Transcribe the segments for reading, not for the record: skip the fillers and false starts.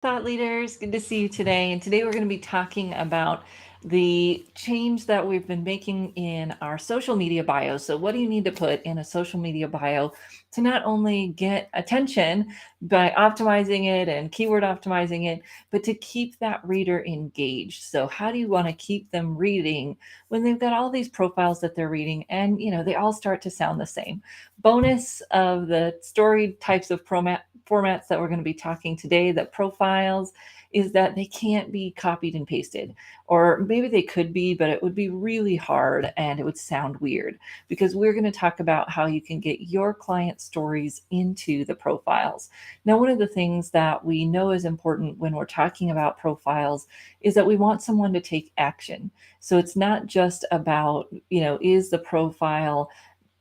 Thought leaders, good to see you today. And today we're going to be talking about the change that we've been making in our social media bio. So, what do you need to put in a social media bio to not only get attention by optimizing it and keyword optimizing it, but to keep that reader engaged? So, how do you want to keep them reading when they've got all these profiles that they're reading and, they all start to sound the same? Bonus of the story types of formats that we're going to be talking today, that profiles, is that they can't be copied and pasted. Or maybe they could be, but it would be really hard and it would sound weird, because we're going to talk about how you can get your client stories into the profiles. Now, one of the things that we know is important when we're talking about profiles is that we want someone to take action. So it's not just about, is the profile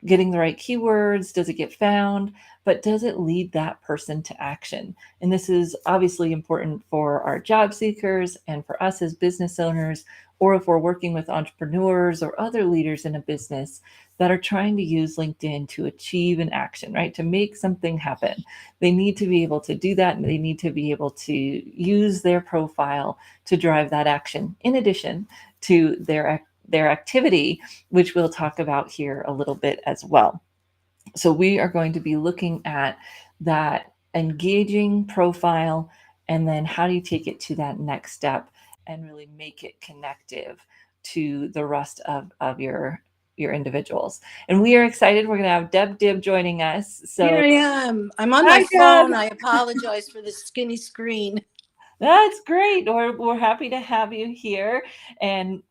getting the right keywords? Does it get found? But does it lead that person to action? And this is obviously important for our job seekers and for us as business owners, or if we're working with entrepreneurs or other leaders in a business that are trying to use LinkedIn to achieve an action, right? To make something happen. They need to be able to do that, and they need to be able to use their profile to drive that action, in addition to their activity, which we'll talk about here a little bit as well. So we are going to be looking at that engaging profile, and then how do you take it to that next step and really make it connective to the rest of your individuals. And we are excited. We're going to have Deb DiB joining us. Here So I am. I'm on my hi, Deb. phone. I apologize for the skinny screen. That's great. We're happy to have you here. And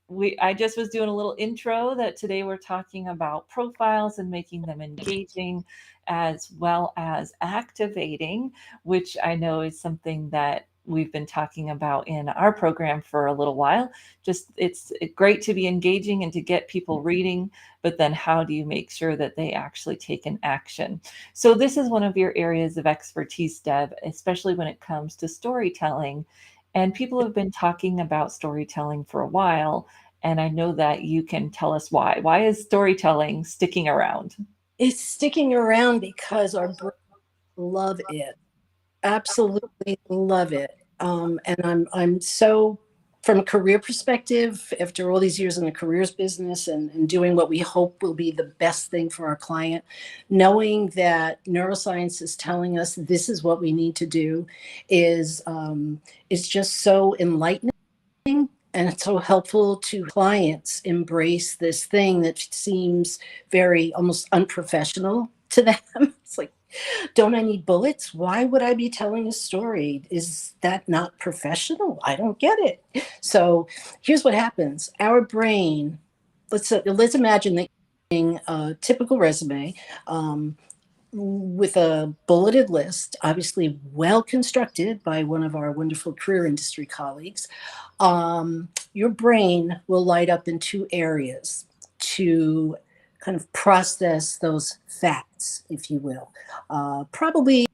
I just was doing a little intro that today we're talking about profiles and making them engaging as well as activating, which I know is something that we've been talking about in our program for a little while. Just it's great to be engaging and to get people reading, but then how do you make sure that they actually take an action? So this is one of your areas of expertise, Deb, especially when it comes to storytelling. And people have been talking about storytelling for a while. And I know that you can tell us why. Why is storytelling sticking around? It's sticking around because our brains love it. Absolutely love it. And I'm so, from a career perspective, after all these years in the careers business and doing what we hope will be the best thing for our client, knowing that neuroscience is telling us this is what we need to do is just so enlightening, and it's so helpful to clients embrace this thing that seems very almost unprofessional to them. It's like, don't I need bullets? Why would I be telling a story? Is that not professional? I don't get it. So here's what happens. Our brain, let's imagine that a typical resume, with a bulleted list, obviously well constructed by one of our wonderful career industry colleagues. Your brain will light up in two areas to kind of process those facts, if you will. Probably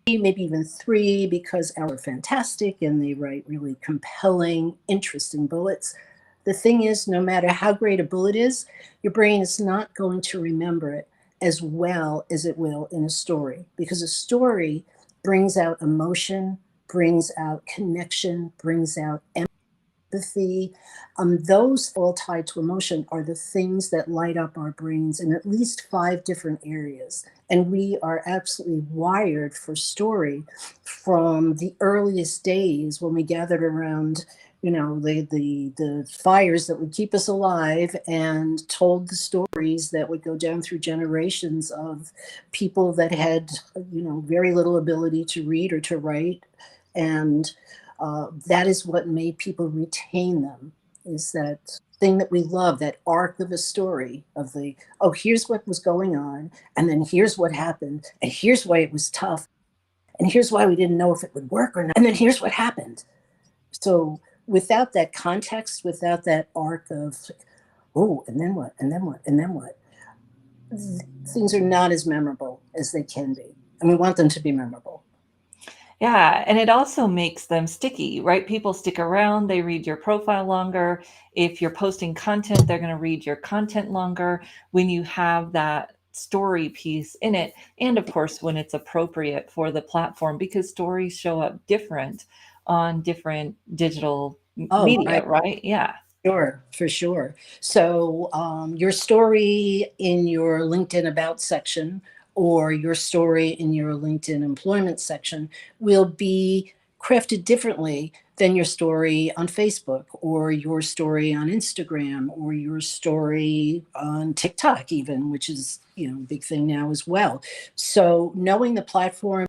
maybe even three, because our are fantastic and they write really compelling, interesting bullets. The thing is, no matter how great a bullet is, your brain is not going to remember it as well as it will in a story, because a story brings out emotion, brings out connection, brings out empathy. Those all tied to emotion are the things that light up our brains in at least five different areas. And we are absolutely wired for story from the earliest days when we gathered around, the fires that would keep us alive and told the stories that would go down through generations of people that had, very little ability to read or to write. And that is what made people retain them, is that thing that we love, that arc of a story of the, oh, here's what was going on, and then here's what happened, and here's why it was tough, and here's why we didn't know if it would work or not, and then here's what happened. So without that context, without that arc of, oh, and then what, and then what, and then what, things are not as memorable as they can be. And we want them to be memorable. Yeah, and it also makes them sticky, right? People stick around, they read your profile longer. If you're posting content, they're going to read your content longer when you have that story piece in it. And of course, when it's appropriate for the platform, because stories show up different on different digital Oh, media, right? Yeah. sure, for sure. So, your story in your LinkedIn About section or your story in your LinkedIn Employment section will be crafted differently than your story on Facebook or your story on Instagram or your story on TikTok, even, which is, a big thing now as well. So, knowing the platform,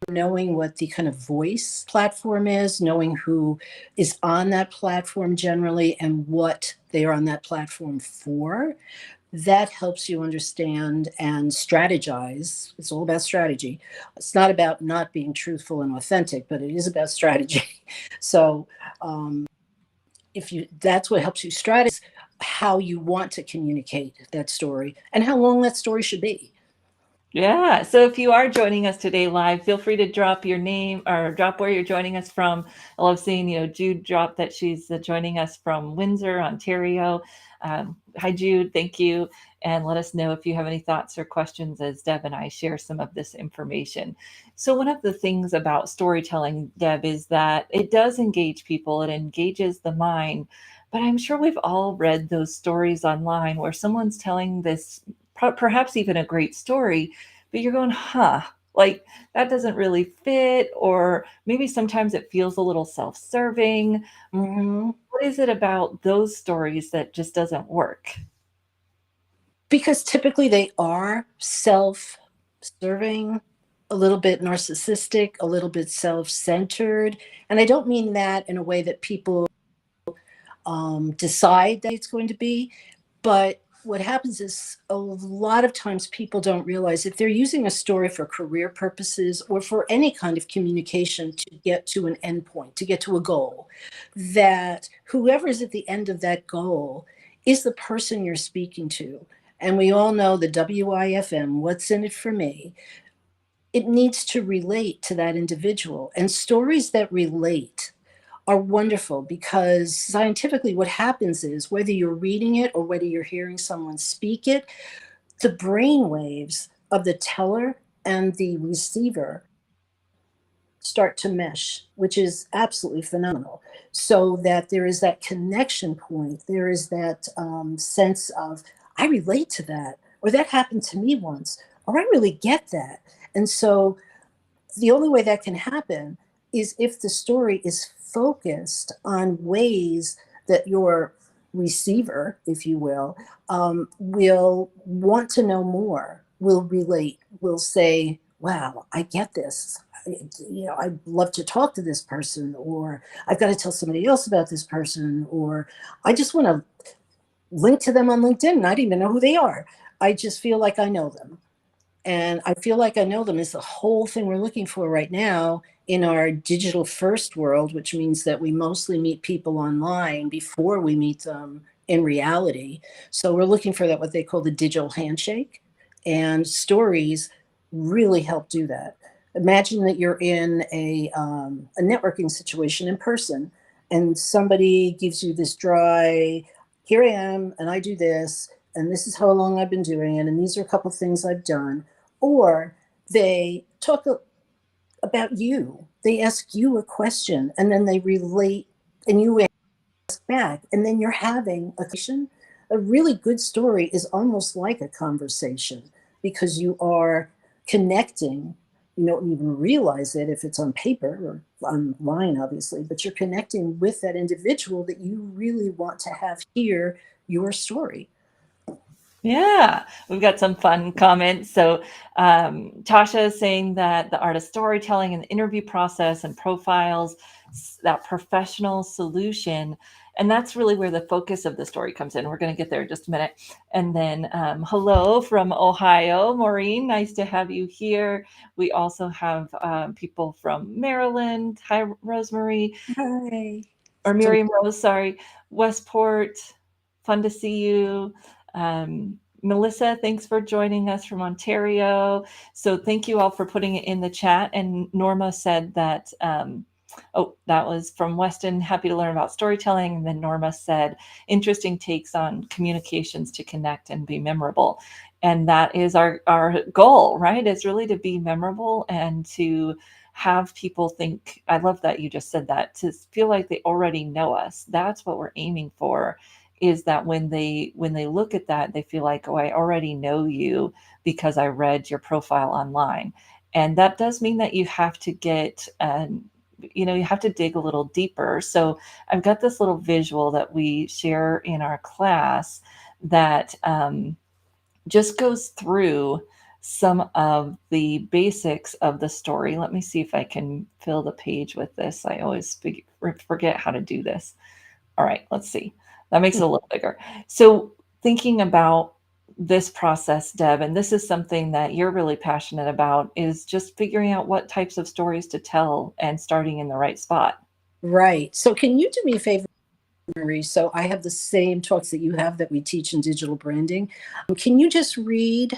knowing what the kind of voice platform is, knowing who is on that platform generally and what they are on that platform for, that helps you understand and strategize. It's all about strategy. It's not about not being truthful and authentic, but it is about strategy. So, if you that's what helps you strategize how you want to communicate that story and how long that story should be. Yeah. So if you are joining us today live, feel free to drop your name or drop where you're joining us from. I love seeing, Jude drop that she's joining us from Windsor, Ontario. Hi, Jude. Thank you. And let us know if you have any thoughts or questions as Deb and I share some of this information. So, one of the things about storytelling, Deb, is that it does engage people, it engages the mind. But I'm sure we've all read those stories online where someone's telling this perhaps even a great story, but you're going, huh, like that doesn't really fit, or maybe sometimes it feels a little self-serving. Mhm. What is it about those stories that just doesn't work? Because typically they are self-serving, a little bit narcissistic, a little bit self-centered, and I don't mean that in a way that people, decide that it's going to be, but what happens is a lot of times people don't realize if they're using a story for career purposes or for any kind of communication to get to an endpoint, to get to a goal, that whoever's at the end of that goal is the person you're speaking to. And we all know the WIFM, what's in it for me? It needs to relate to that individual. And stories that relate are wonderful because scientifically, what happens is whether you're reading it or whether you're hearing someone speak it, the brain waves of the teller and the receiver start to mesh, which is absolutely phenomenal. So that there is that connection point, there is that sense of, I relate to that, or that happened to me once, or I really get that. And so the only way that can happen is if the story is focused on ways that your receiver, if you will want to know more, will relate, will say, wow, I get this. I'd love to talk to this person, or I've got to tell somebody else about this person, or I just want to link to them on LinkedIn and I don't even know who they are. I just feel like I know them. And I feel like I know them is the whole thing we're looking for right now in our digital first world, which means that we mostly meet people online before we meet them in reality. So we're looking for that, what they call the digital handshake. And stories really help do that. Imagine that you're in a networking situation in person and somebody gives you this dry, here I am, and I do this, and this is how long I've been doing it, and these are a couple things I've done. Or they talk about you. They ask you a question and then they relate and you ask back. And then you're having a conversation. A really good story is almost like a conversation because you are connecting. You don't even realize it if it's on paper or online, obviously, but you're connecting with that individual that you really want to have hear your story. Yeah, we've got some fun comments. So, Tasha is saying that the art of storytelling and the interview process and profiles, that professional solution, and that's really where the focus of the story comes in. We're going to get there in just a minute. And then, hello from Ohio, Maureen. Nice to have you here. We also have people from Maryland. Hi, Rosemary Hi. or So Miriam Rose. Sorry, Westport. Fun to see you. Melissa, thanks for joining us from Ontario. So thank you all for putting it in the chat. And Norma said that, that was from Weston, happy to learn about storytelling. And then Norma said, interesting takes on communications to connect and be memorable. And that is our goal, right? Is really to be memorable and to have people think, I love that you just said that, to feel like they already know us. That's what we're aiming for, is that when they look at that, they feel like, oh, I already know you because I read your profile online. And that does mean that you have to get, you have to dig a little deeper. So I've got this little visual that we share in our class that just goes through some of the basics of the story. Let me see if I can fill the page with this. I always forget how to do this. All right, let's see. That makes it a little bigger. So thinking about this process, Deb, and this is something that you're really passionate about, is just figuring out what types of stories to tell and starting in the right spot. Right. So can you do me a favor, Marie? So I have the same talks that you have that we teach in digital branding. Can you just read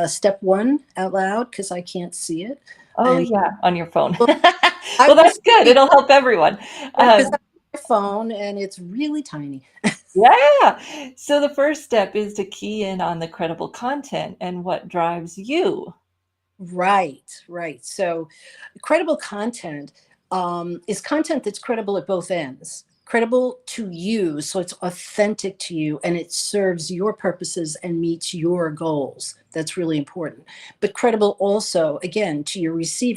step 1 out loud? Because I can't see it. Oh, And yeah, on your phone. well, I Well, was that's good. It'll help everyone. because Um, I have my phone and it's really tiny. yeah. So the first step is to key in on the credible content and what drives you. Right, right. So credible content is content that's credible at both ends. Credible to you, so it's authentic to you and it serves your purposes and meets your goals. That's really important. But credible also, again, to your receiver,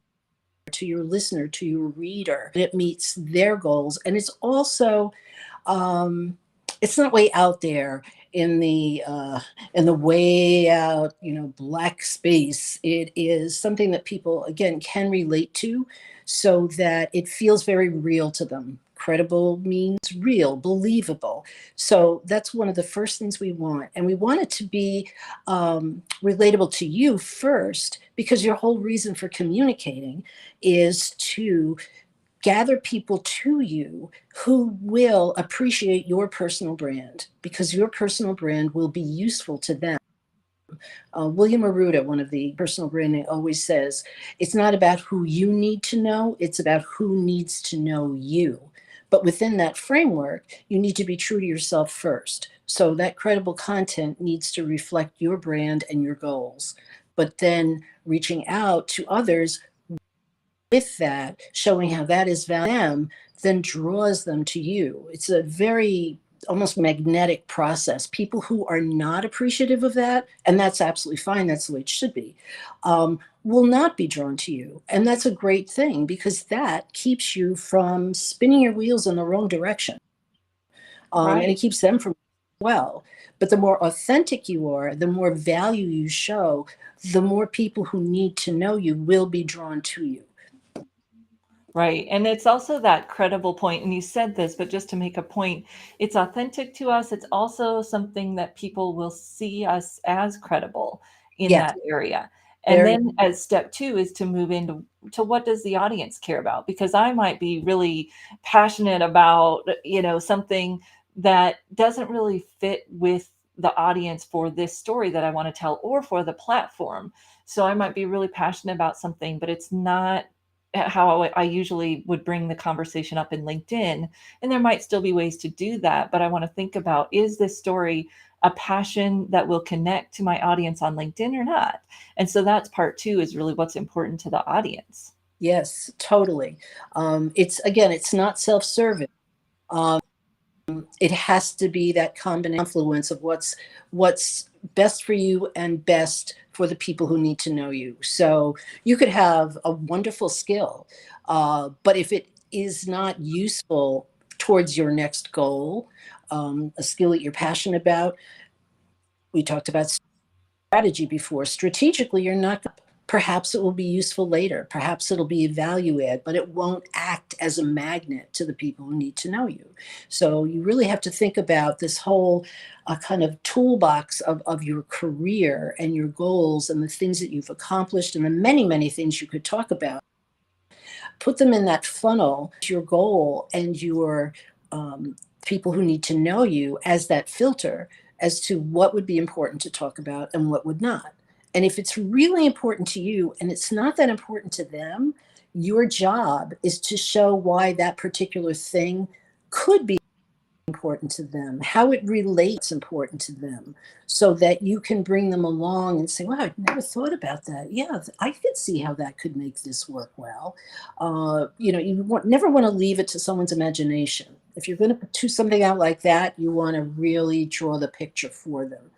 to your listener, to your reader. It meets their goals. And it's also um, it's not way out there in the way out, black space. It is something that people again can relate to, so that it feels very real to them. Credible means real, believable. So that's one of the first things we want, and we want it to be relatable to you first, because your whole reason for communicating is to gather people to you who will appreciate your personal brand, because your personal brand will be useful to them. William Arruda, one of the personal branding, always says, it's not about who you need to know, it's about who needs to know you. But within that framework, you need to be true to yourself first. So that credible content needs to reflect your brand and your goals. But then reaching out to others with that, showing how that is valuable to them, then draws them to you. It's a very almost magnetic process. People who are not appreciative of that, and that's absolutely fine, that's the way it should be, will not be drawn to you. And that's a great thing, because that keeps you from spinning your wheels in the wrong direction. And Right. it keeps them from well. But the more authentic you are, the more value you show, the more people who need to know you will be drawn to you. Right. And it's also that credible point. And you said this, but just to make a point, it's authentic to us. It's also something that people will see us as credible in Yes, that area. And there. then as step two is to move into what does the audience care about? Because I might be really passionate about, something that doesn't really fit with the audience for this story that I want to tell or for the platform. So I might be really passionate about something, but it's not how I usually would bring the conversation up in LinkedIn. And there might still be ways to do that, but I want to think about, is this story a passion that will connect to my audience on LinkedIn or not? And so that's part two, is really what's important to the audience. Yes, totally. It's again, it's not self-serving. Um, it has to be that combination influence of what's best for you and best for the people who need to know you. So you could have a wonderful skill, but if it is not useful towards your next goal, a skill that you're passionate about, we talked about strategy before. Strategically, you're not, perhaps it will be useful later. Perhaps it'll be a value add, but it won't act as a magnet to the people who need to know you. So you really have to think about this whole kind of toolbox of your career and your goals and the things that you've accomplished and the many, many things you could talk about. Put them in that funnel, your goal and your people who need to know you, as that filter as to what would be important to talk about and what would not. And if it's really important to you and it's not that important to them, your job is to show why that particular thing could be important to them, how it relates important to them, so that you can bring them along and say, wow, I never thought about that. Yeah, I could see how that could make this work well. Never want to leave it to someone's imagination. If you're going to do something out like that, you want to really draw the picture for them.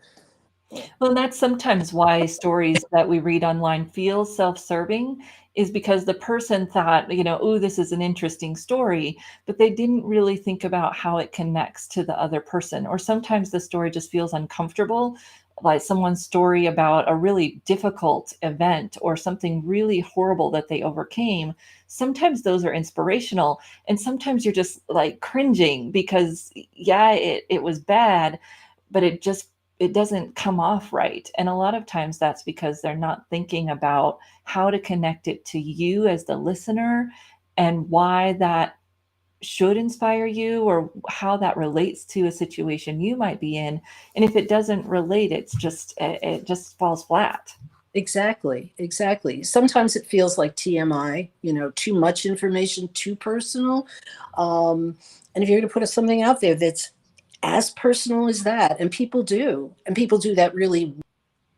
Well, and that's sometimes why stories that we read online feel self-serving, is because the person thought, oh, this is an interesting story, but they didn't really think about how it connects to the other person. Or sometimes the story just feels uncomfortable, like someone's story about a really difficult event or something really horrible that they overcame. Sometimes those are inspirational, and sometimes you're just like cringing because, yeah, it was bad, but it doesn't come off right. And a lot of times that's because they're not thinking about how to connect it to you as the listener and why that should inspire you or how that relates to a situation you might be in. And if it doesn't relate, it just falls flat. Exactly, exactly. Sometimes it feels like TMI, too much information, too personal. And if you're going to put something out there that's as personal as that, and people do that really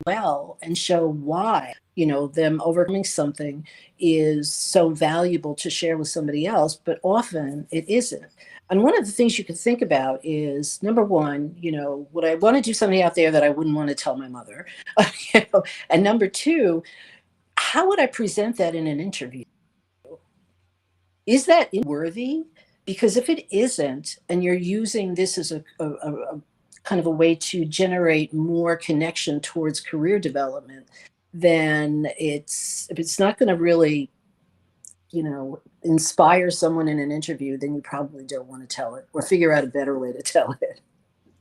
well and show why, them overcoming something is so valuable to share with somebody else, but often it isn't. And one of the things you can think about is, number one, would I want to do something out there that I wouldn't want to tell my mother? And number two, how would I present that in an interview? Is that worthy? Because if it isn't, and you're using this as a kind of a way to generate more connection towards career development, then if it's not going to really, inspire someone in an interview, then you probably don't want to tell it, or figure out a better way to tell it.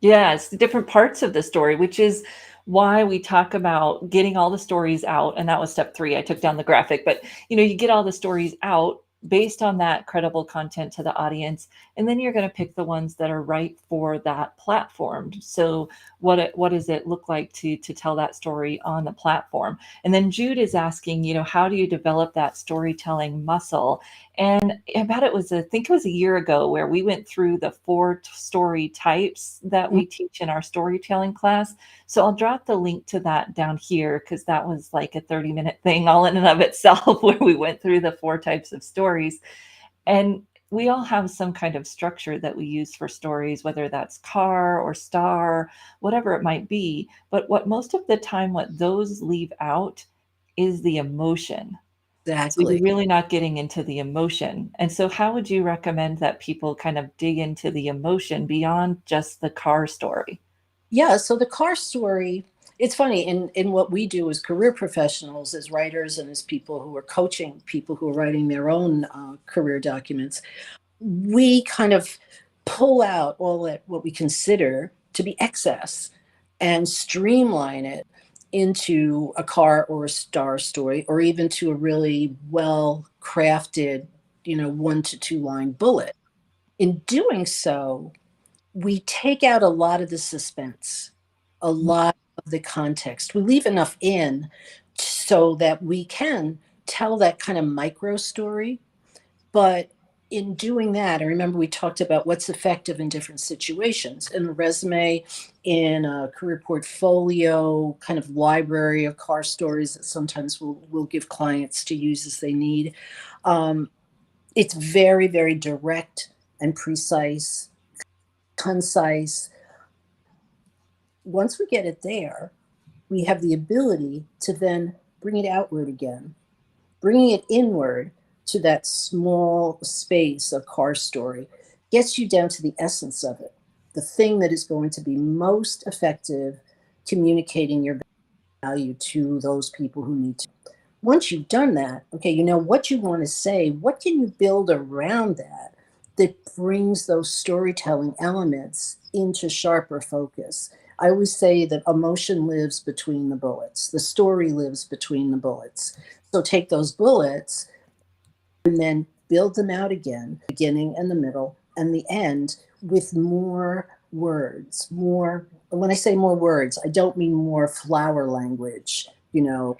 Yes, different parts of the story, which is why we talk about getting all the stories out. And that was step 3. I took down the graphic, but you get all the stories out based on that credible content to the audience. And then you're going to pick the ones that are right for that platform. So what does it look like to tell that story on the platform? And then Jude is asking, how do you develop that storytelling muscle? And I think it was a year ago where we went through the 4 story types that we teach in our storytelling class. So I'll drop the link to that down here, because that was like a 30-minute thing all in and of itself where we went through the 4 types of stories. And we all have some kind of structure that we use for stories, whether that's CAR or STAR, whatever it might be. But what most of the time, what those leave out is the emotion. So you're Exactly. really not getting into the emotion. And so how would you recommend that people kind of dig into the emotion beyond just the car story? Yeah, so the car story, it's funny, in what we do as career professionals, as writers, and as people who are coaching people who are writing their own career documents, we kind of pull out all that, what we consider to be excess, and streamline it into a car or a star story, or even to a really well crafted, 1 to 2 line bullet. In doing so, we take out a lot of the suspense, a lot of the context. We leave enough in so that we can tell that kind of micro story. But in doing that, I remember we talked about what's effective in different situations, in a resume, in a career portfolio, kind of library of car stories that sometimes we'll give clients to use as they need. It's very, very direct and precise, concise. Once we get it there, we have the ability to then bring it outward again, bringing it inward to that small space of car story gets you down to the essence of it, the thing that is going to be most effective communicating your value to those people who need to. Once you've done that, okay, you know what you want to say, what can you build around that that brings those storytelling elements into sharper focus? I always say that emotion lives between the bullets. The story lives between the bullets. So take those bullets and then build them out again, beginning and the middle and the end, with more words. More, when I say more words, I don't mean more flower language,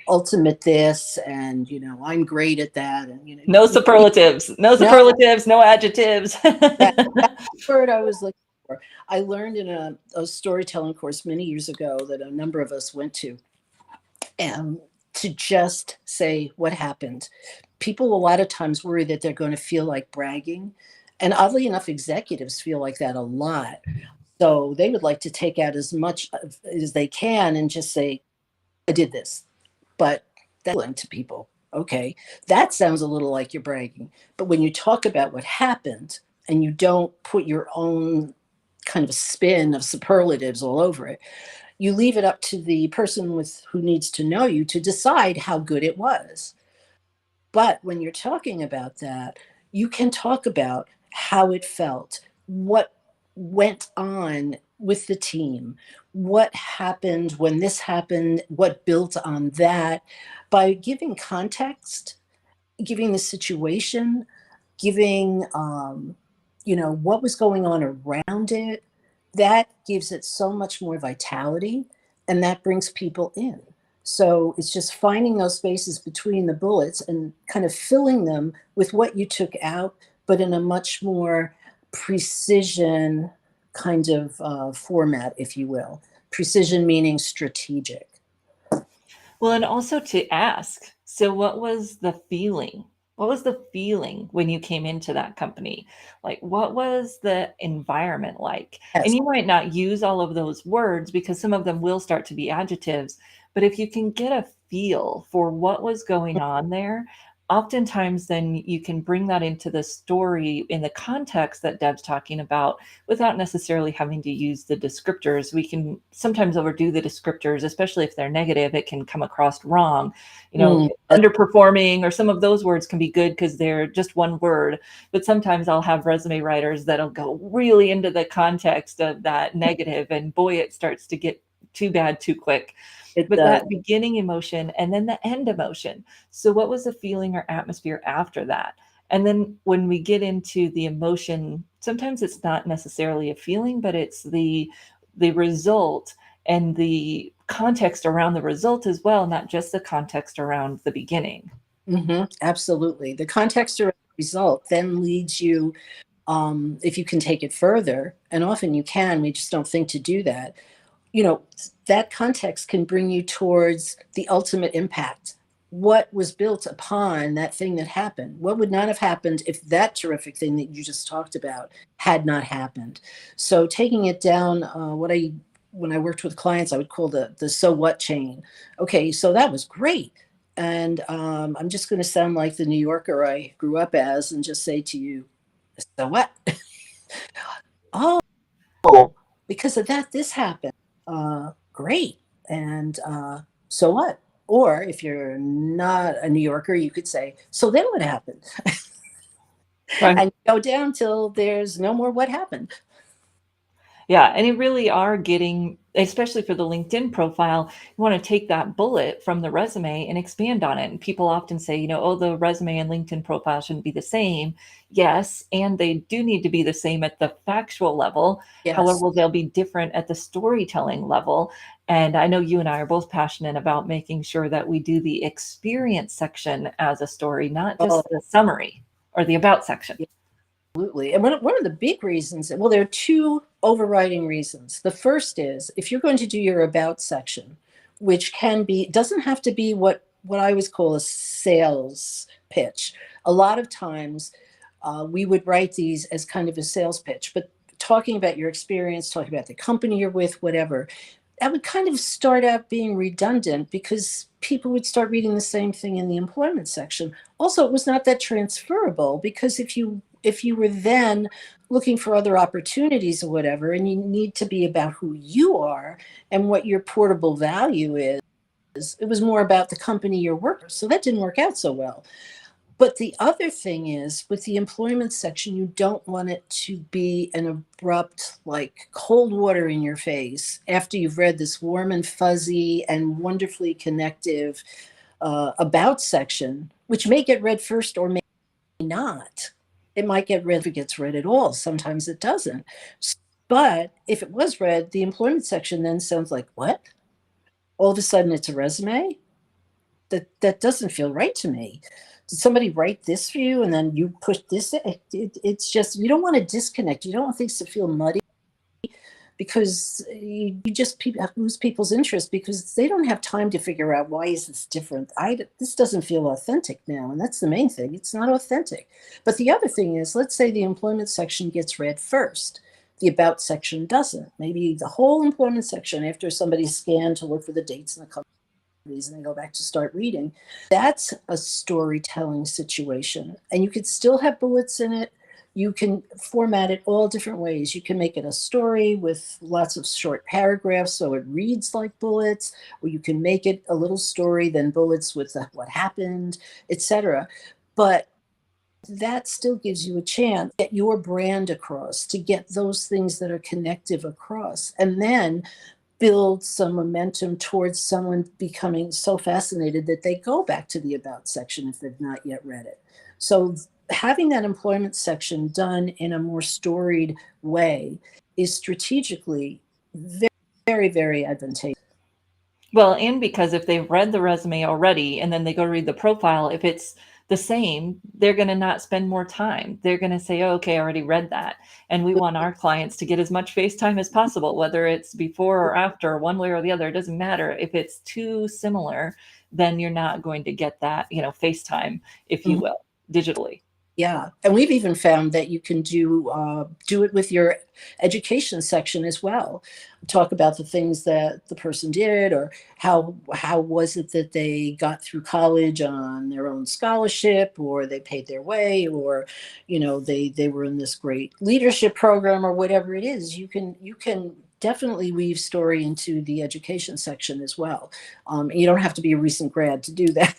ultimate this, and I'm great at that, and No superlatives, no no, superlatives, no adjectives. that word I was looking before. I learned in a storytelling course many years ago that a number of us went to, and to just say what happened. People a lot of times worry that they're going to feel like bragging. And oddly enough, executives feel like that a lot. So they would like to take out as much as they can and just say, I did this. But that's to people. Okay, that sounds a little like you're bragging. But when you talk about what happened and you don't put your own kind of spin of superlatives all over it, you leave it up to the person who needs to know you to decide how good it was. But when you're talking about that, you can talk about how it felt, what went on with the team, what happened when this happened, what built on that, by giving context, giving the situation, giving what was going on around it. That gives it so much more vitality, and that brings people in. So it's just finding those spaces between the bullets and kind of filling them with what you took out, but in a much more precision kind of format, if you will. Precision meaning strategic. Well, and also to ask, so what was the feeling? What was the feeling when you came into that company? Like, what was the environment like? And Yes. you might not use all of those words because some of them will start to be adjectives. But if you can get a feel for what was going on there, oftentimes then you can bring that into the story in the context that Deb's talking about without necessarily having to use the descriptors. We can sometimes overdo the descriptors, especially if they're negative. It can come across wrong, Mm, underperforming, or some of those words can be good because they're just one word. But sometimes I'll have resume writers that'll go really into the context of that negative, and boy, it starts to get too bad too quick. it But does. that beginning emotion and then the end emotion. So, what was the feeling or atmosphere after that? And then when we get into the emotion, sometimes it's not necessarily a feeling, but it's the result and the context around the result as well, not just the context around the beginning. Absolutely. The context or result then leads you, if you can take it further, and often you can, we just don't think to do that. You know, that context can bring you towards the ultimate impact. What was built upon that thing that happened? What would not have happened if that terrific thing that you just talked about had not happened? So taking it down, when I worked with clients, I would call the so what chain. Okay, so that was great. And I'm just going to sound like the New Yorker I grew up as and just say to you, so what? Oh, because of that, this happened. Great. And so what? Or if you're not a New Yorker, you could say, so then what happened? Right. And go down till there's no more what happened. Yeah, and you really are getting, especially for the LinkedIn profile, you want to take that bullet from the resume and expand on it. And people often say, oh, the resume and LinkedIn profile shouldn't be the same. Yes, and they do need to be the same at the factual level. Yes. However, they'll be different at the storytelling level. And I know you and I are both passionate about making sure that we do the experience section as a story, not Oh, just the summary or the about section. yeah, absolutely. And one of the big reasons, well, there are two overriding reasons. The first is if you're going to do your about section, which doesn't have to be what I always call a sales pitch. A lot of times we would write these as kind of a sales pitch, but talking about your experience, talking about the company you're with, whatever, that would kind of start out being redundant because people would start reading the same thing in the employment section. Also, it was not that transferable because if you were then looking for other opportunities or whatever, and you need to be about who you are and what your portable value is, it was more about the company you're working. So that didn't work out so well. But the other thing is, with the employment section, you don't want it to be an abrupt, like cold water in your face after you've read this warm and fuzzy and wonderfully connective about section, which may get read first or may not. It might get read if it gets read at all. Sometimes it doesn't. But if it was read, the employment section then sounds like, what? All of a sudden it's a resume? That doesn't feel right to me. Did somebody write this for you and then you push this? It's just, you don't want to disconnect. You don't want things to feel muddy. because you just lose people's interest because they don't have time to figure out, why is this different? This doesn't feel authentic now. And that's the main thing. It's not authentic. But the other thing is, let's say the employment section gets read first. The about section doesn't. Maybe the whole employment section, after somebody's scanned to look for the dates and the companies and they go back to start reading, that's a storytelling situation. And you could still have bullets in it. You can format it all different ways. You can make it a story with lots of short paragraphs so it reads like bullets, or you can make it a little story, then bullets with what happened, etc. But that still gives you a chance to get your brand across, to get those things that are connective across, and then build some momentum towards someone becoming so fascinated that they go back to the about section if they've not yet read it. So having that employment section done in a more storied way is strategically very, very, very advantageous. Well, and because if they've read the resume already and then they go read the profile, if it's the same, they're going to not spend more time. They're going to say, oh, okay, I already read that. And we want our clients to get as much face time as possible, whether it's before or after, one way or the other. It doesn't matter. If it's too similar, then you're not going to get that, face time, if you will, digitally. Yeah, and we've even found that you can do it with your education section as well. Talk about the things that the person did, or how was it that they got through college on their own scholarship, or they paid their way, or they were in this great leadership program, or whatever it is. You can definitely weave story into the education section as well. You don't have to be a recent grad to do that.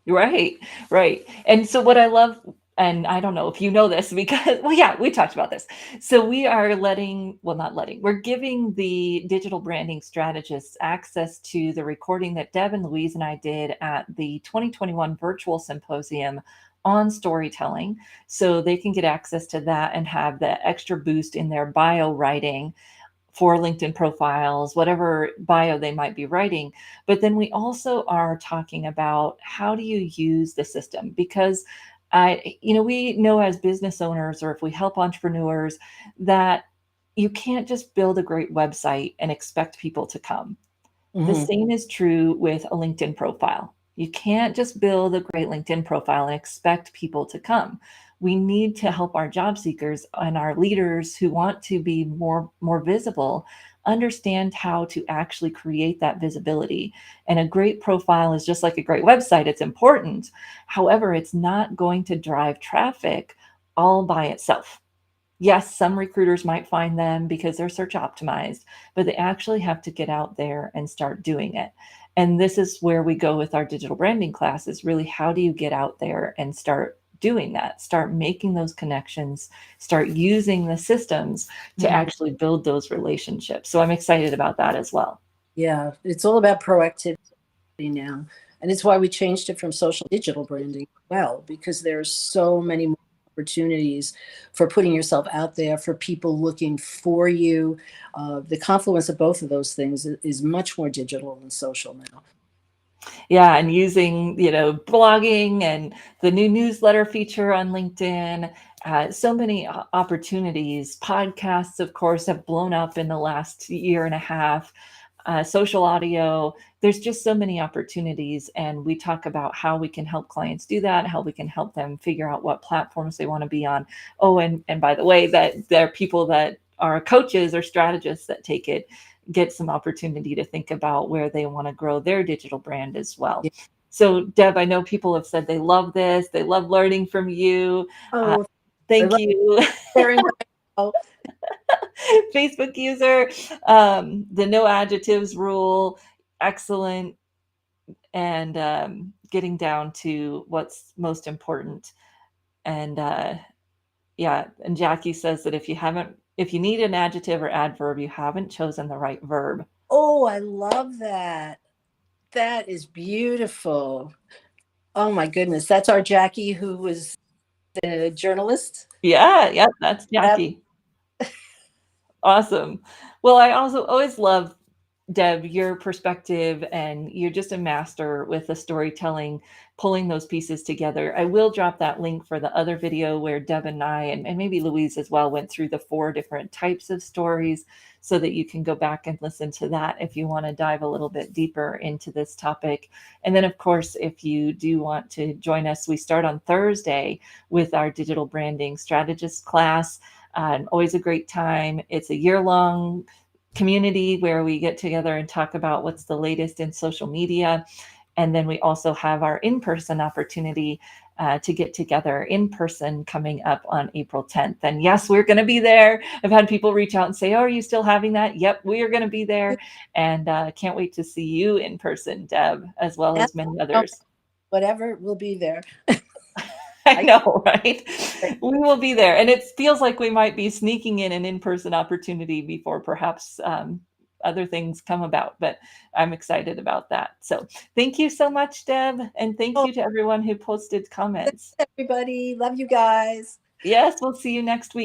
Right, right. And so what I love, and I don't know if you know this because, well, yeah, we talked about this. So we are we're giving the digital branding strategists access to the recording that Deb and Louise and I did at the 2021 virtual symposium on storytelling. So they can get access to that and have the extra boost in their bio writing for LinkedIn profiles, whatever bio they might be writing. But then we also are talking about, how do you use the system? Because we know as business owners, or if we help entrepreneurs, that you can't just build a great website and expect people to come. The same is true with a LinkedIn profile. You can't just build a great LinkedIn profile and expect people to come. We need to help our job seekers and our leaders who want to be more visible understand how to actually create that visibility. And a great profile is just like a great website. It's important. However, it's not going to drive traffic all by itself. Yes, some recruiters might find them because they're search optimized, but they actually have to get out there and start doing it. And this is where we go with our digital branding class, is really, how do you get out there and start doing that? Start making those connections, start using the systems to actually build those relationships. So I'm excited about that as well. Yeah, it's all about proactivity now. And it's why we changed it from social digital branding as well, because there's so many more opportunities for putting yourself out there, for people looking for you. The confluence of both of those things is much more digital than social now. Yeah, and using, blogging and the new newsletter feature on LinkedIn. So many opportunities. Podcasts, of course, have blown up in the last year and a half. Social audio. There's just so many opportunities, and we talk about how we can help clients do that, how we can help them figure out what platforms they want to be on. Oh, and by the way, that there are people that are coaches or strategists that get some opportunity to think about where they want to grow their digital brand as well. Yeah. So, Deb, I know people have said they love this. They love learning from you. Oh, Thank you. sharing what I know. Facebook user, the no adjectives rule, excellent. And getting down to what's most important. And yeah, and Jackie says that if you need an adjective or adverb, you haven't chosen the right verb. Oh, I love that. That is beautiful. Oh my goodness. That's our Jackie, who was the journalist. Yeah, that's Jackie. Awesome. Well, I also always love Deb, your perspective, and you're just a master with the storytelling, pulling those pieces together. I will drop that link for the other video where Deb and I, and maybe Louise as well, went through the 4 different types of stories so that you can go back and listen to that if you want to dive a little bit deeper into this topic. And then, of course, if you do want to join us, we start on Thursday with our digital branding strategist class. Always a great time. It's a year-long community where we get together and talk about what's the latest in social media. And then we also have our in-person opportunity to get together in person coming up on April 10th. And yes, we're going to be there. I've had people reach out and say, oh, are you still having that? Yep, we are going to be there. And can't wait to see you in person, Deb, as well as many others. Whatever, we'll be there. I know, right? We will be there. And it feels like we might be sneaking in an in-person opportunity before perhaps other things come about, but I'm excited about that. So thank you so much, Deb. And thank you to everyone who posted comments. Thanks, everybody. Love you guys. Yes, we'll see you next week.